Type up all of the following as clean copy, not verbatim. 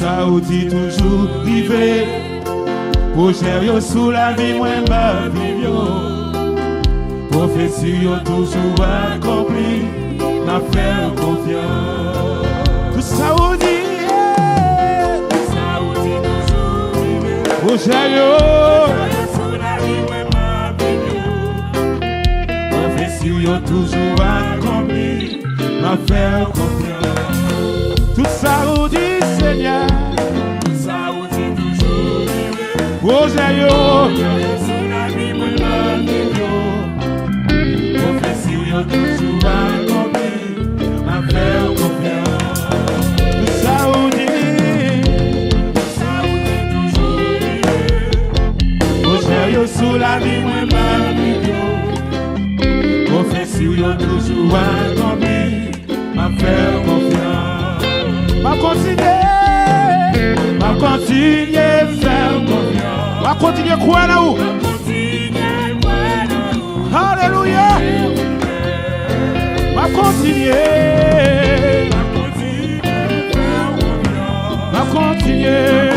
ça ou dit toujours rivé. Projet yo sous la vie, moi ma vie yo. Prophétie yo toujours accompli, m'a fait confiance. Tout ça ou dit, toujours rivé. Projet yo sous la vie, moi ma vie yo. Prophétie yo toujours accompli, m'a fait confiance. Tout ça ou dit Seigneur. Projet yo, sur la vie, moi la vie yo. Prophétie yo toujours accompli, m'a fait confiance. Tout ça ou dit toujours rivé. Projet yo sur la vie, moi la vie yo. Prophétie yo toujours accompli, m'a fait confiance. M'a continuer faire confiance. Va continuer quoi là où? Alléluia. Va continuer. Va continuer.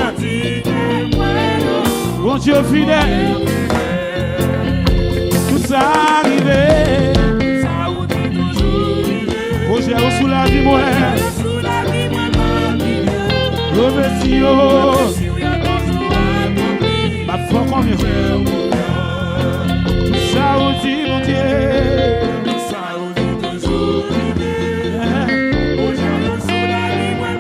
Bon Dieu fidèle. Tout ça arrivé. Projet sous la vie moi. Remercie ma foi combien ça ou dit mon Dieu, ça ou dit toujours aujourd'hui sous la vie moi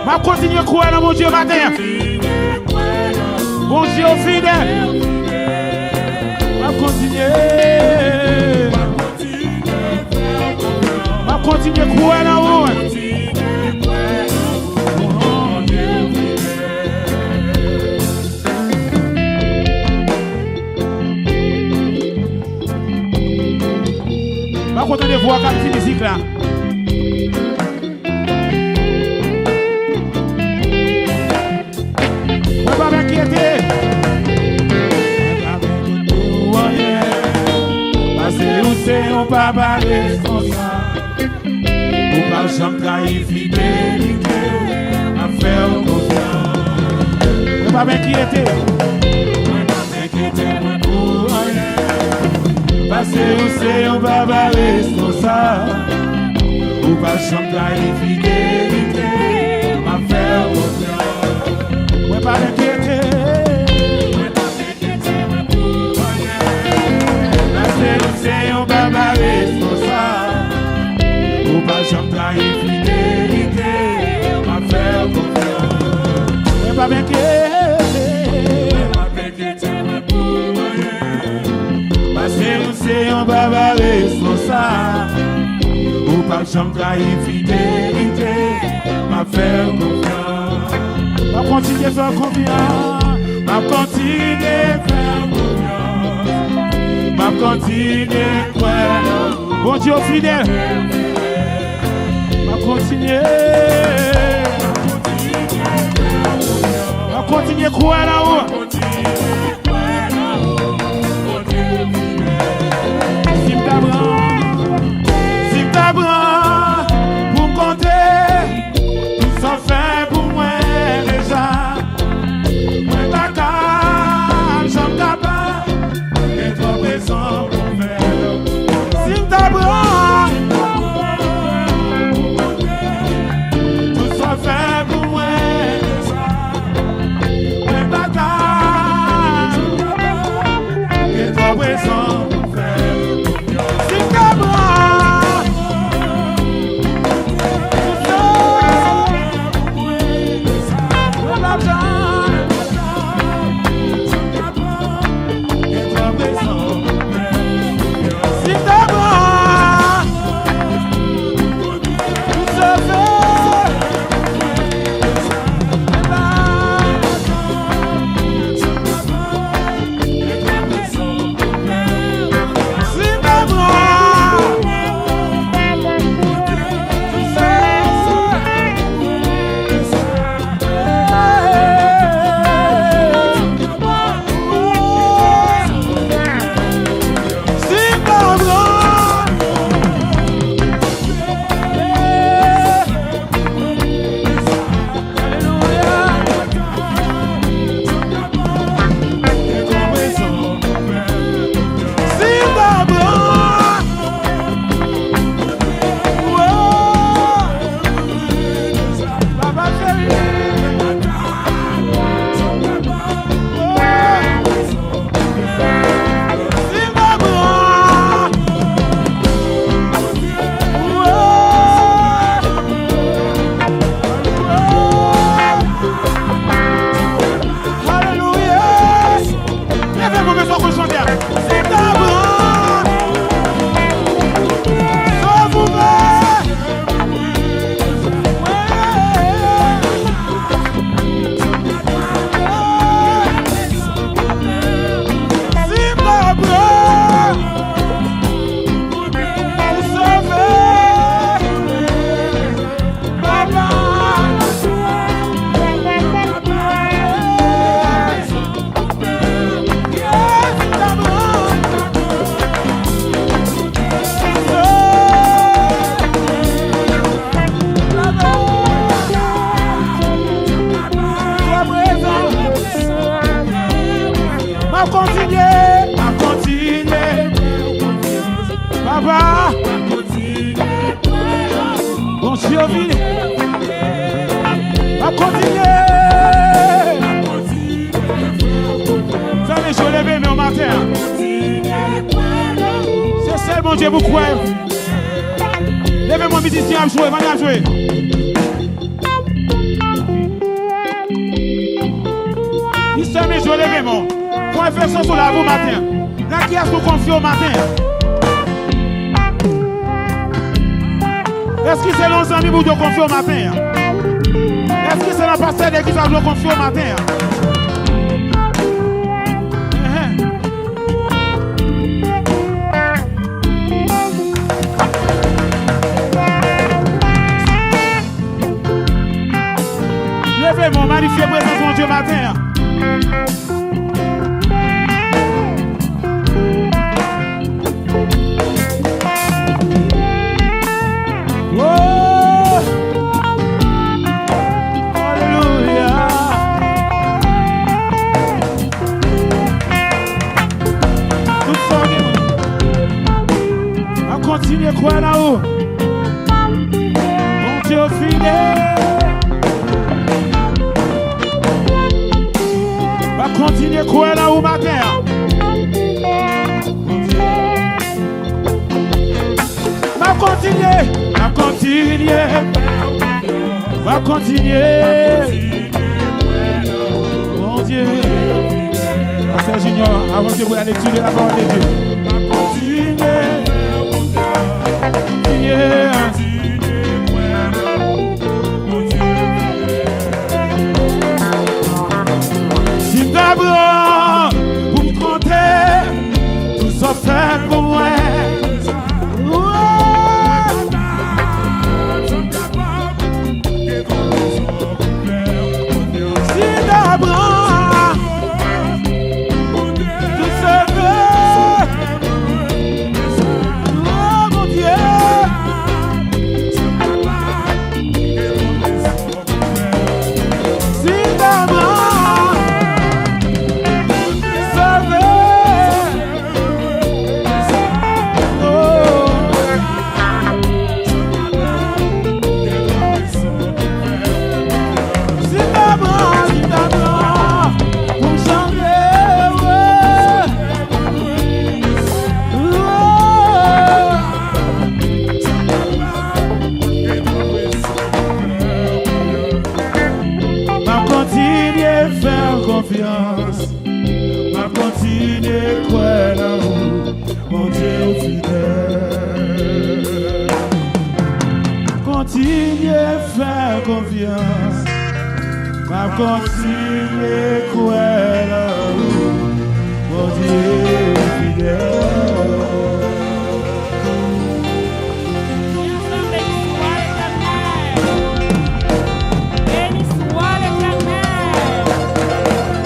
ma continuer quoi dans mon Dieu matin. Bon Dieu fidèle, va continuer quoi là-haut. Va continuer voir la petite musique là. On va m'inquiéter. On va pas responsable, on va jamais trahir fidélité, à faire confiance. On va m'inquiéter, moi pour rien. Parce que on va pas responsable, on va jamais trahir fidélité, à faire confiance. On va m'inquiéter. On va pas responsable, on va jamais trahir fidélité, on va faire confiance. On va m'inquiéter, parce que on va pas responsable, on va jamais trahir fidélité, on va faire confiance. On va continuer à faire confiance, on va continuer à faire confiance. Ma continuer quoi bon Dieu fidèle. Ma continuer quoi là-haut. Si t'apprends pour me compter, tout ça fait pour moi déjà. Moi ta calme, j'en capable. Trop présent pour faire. Si t'apprends, tout ça fait pour moi. Mais bataille. m'a continué, papa, bon Dieu vini, m'a continué, ça les je levé mais au matin, c'est seul mon Dieu vous croyez, levez-moi musicien à jouer, venez à jouer. Mais je lève mon. Pour faire ça sur la vous matin. Là qui est-ce que vous confiez au matin? Est-ce que c'est l'ensemble vous devez confier au matin? Est-ce que c'est la pasteur qui va vous confier au matin? Levez mon magnifique présence mon Dieu matin. Continuez quoi là-haut? Mon Dieu fidèle. Va continuer quoi là-haut matin? Va continuer. Mon Dieu. Pasteur Junior, avant que vous allez étudier la parole de Dieu. Va continuer. Si d'abord vous me comptez, tout ça fait pour moi. Si d'abord tout ça fait, oh mon Dieu. Ma continuer quoi là-haut, mon Dieu fidèle. Continuer faire confiance, ma continuer quoi